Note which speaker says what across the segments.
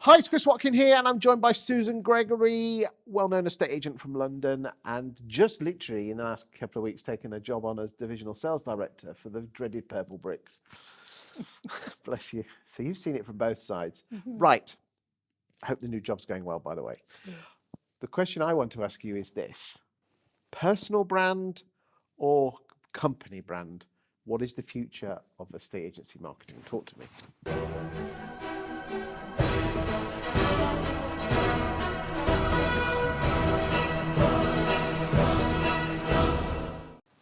Speaker 1: Hi, it's Chris Watkin here, and I'm joined by Susan Gregory, well-known estate agent from London, and just literally in the last couple of weeks taken a job on as divisional sales director for the dreaded purple bricks. Bless you. So you've seen it from both sides. Right. I hope the new job's going well, by the way. The question I want to ask you is this. Personal brand or company brand? What is the future of estate agency marketing? Talk to me.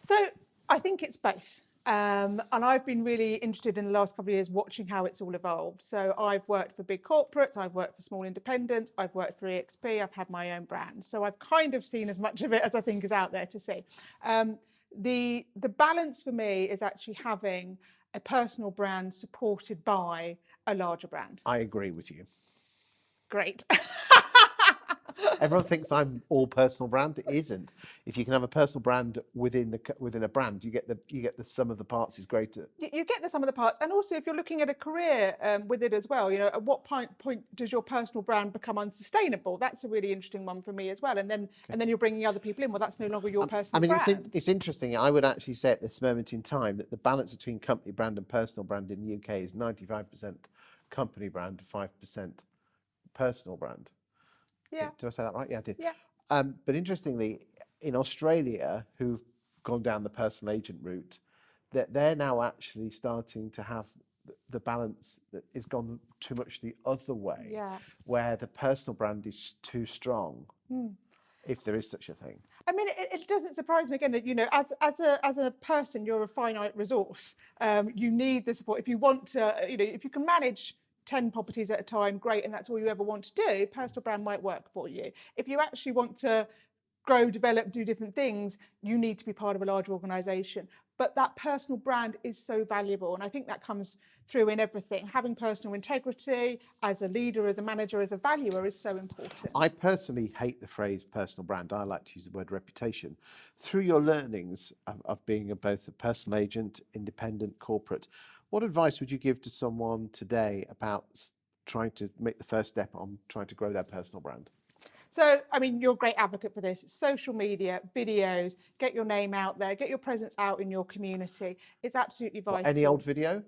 Speaker 2: So I think it's both. And I've been really interested in the last couple of years watching how it's all evolved. So I've worked for big corporates, I've worked for small independents, I've worked for EXP, I've had my own brand. So I've kind of seen as much of it as I think is out there to see. The balance for me is actually having a personal brand supported by a larger brand.
Speaker 1: I agree with you.
Speaker 2: Great.
Speaker 1: Everyone thinks I'm all personal brand. It isn't. If you can have a personal brand within a brand, you get the sum of the parts is greater.
Speaker 2: You get the sum of the parts, and also if you're looking at a career with it as well, you know, at what point does your personal brand become unsustainable? That's a really interesting one for me as well. And then you're bringing other people in. Well, that's no longer your personal brand.
Speaker 1: It's interesting. I would actually say at this moment in time that the balance between company brand and personal brand in the UK is 95% company brand, 5% personal brand.
Speaker 2: Yeah.
Speaker 1: Did I say that right? Yeah, I did.
Speaker 2: Yeah.
Speaker 1: But interestingly, in Australia, who've gone down the personal agent route, that they're now actually starting to have the balance that is gone too much the other way, where the personal brand is too strong, if there is such a thing.
Speaker 2: I mean, it doesn't surprise me again that, you know, as a person, you're a finite resource. You need the support. If you want to, you know, if you can manage 10 properties at a time, great, and that's all you ever want to do, personal brand might work for you. If you actually want to grow, develop, do different things, you need to be part of a large organisation. But that personal brand is so valuable, and I think that comes through in everything. Having personal integrity as a leader, as a manager, as a valuer is so important.
Speaker 1: I personally hate the phrase personal brand. I like to use the word reputation. Through your learnings of being both a personal agent, independent, corporate, what advice would you give to someone today about trying to make the first step on trying to grow their personal brand?
Speaker 2: So, I mean, you're a great advocate for this. Social media, videos, get your name out there, get your presence out in your community. It's absolutely vital.
Speaker 1: Any old video?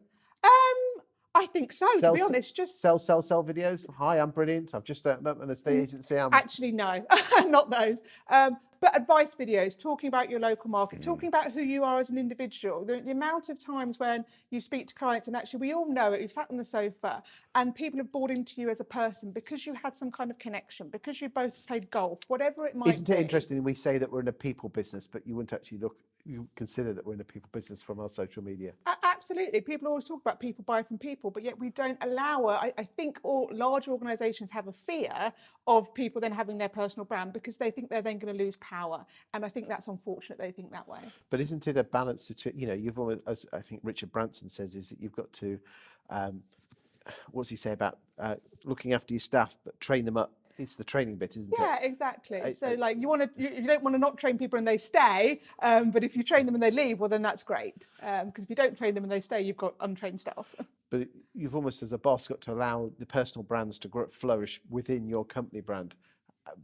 Speaker 2: I think so, to be honest. Just
Speaker 1: sell videos. Hi, I'm brilliant. I've just opened up an estate agency.
Speaker 2: Actually, no, not those. But advice videos, talking about your local market, talking about who you are as an individual. The amount of times when you speak to clients, and actually we all know it, you've sat on the sofa and people have bought into you as a person because you had some kind of connection, because you both played golf, whatever it might be.
Speaker 1: Isn't it interesting we say that we're in a people business, but you wouldn't actually you consider that we're in a people business from our social media?
Speaker 2: Absolutely. People always talk about people buy from people, but yet we don't allow it. I think all large organisations have a fear of people then having their personal brand because they think they're then going to lose power. And I think that's unfortunate they think that way.
Speaker 1: But isn't it a balance between, you know, you've always, as I think Richard Branson says, is that you've got to, what's he say about looking after your staff, but train them up? It's the training bit, isn't it?
Speaker 2: Yeah, exactly. So like you don't want to not train people and they stay, but if you train them and they leave, well then that's great. Because if you don't train them and they stay, you've got untrained staff.
Speaker 1: But you've almost, as a boss, got to allow the personal brands to flourish within your company brand.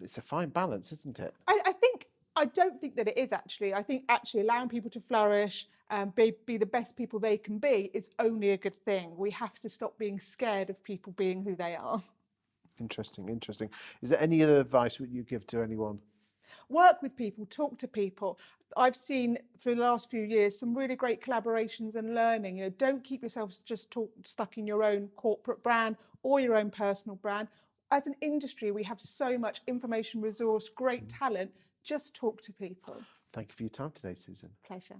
Speaker 1: It's a fine balance, isn't it?
Speaker 2: I don't think that it is actually. I think actually allowing people to flourish, be the best people they can be is only a good thing. We have to stop being scared of people being who they are.
Speaker 1: Interesting. Is there any other advice would you give to anyone?
Speaker 2: Work with people, talk to people. I've seen for the last few years some really great collaborations and learning. You know, don't keep yourselves just stuck in your own corporate brand or your own personal brand. As an industry, we have so much information resource, great talent. Just talk to people.
Speaker 1: Thank you for your time today, Susan.
Speaker 2: Pleasure.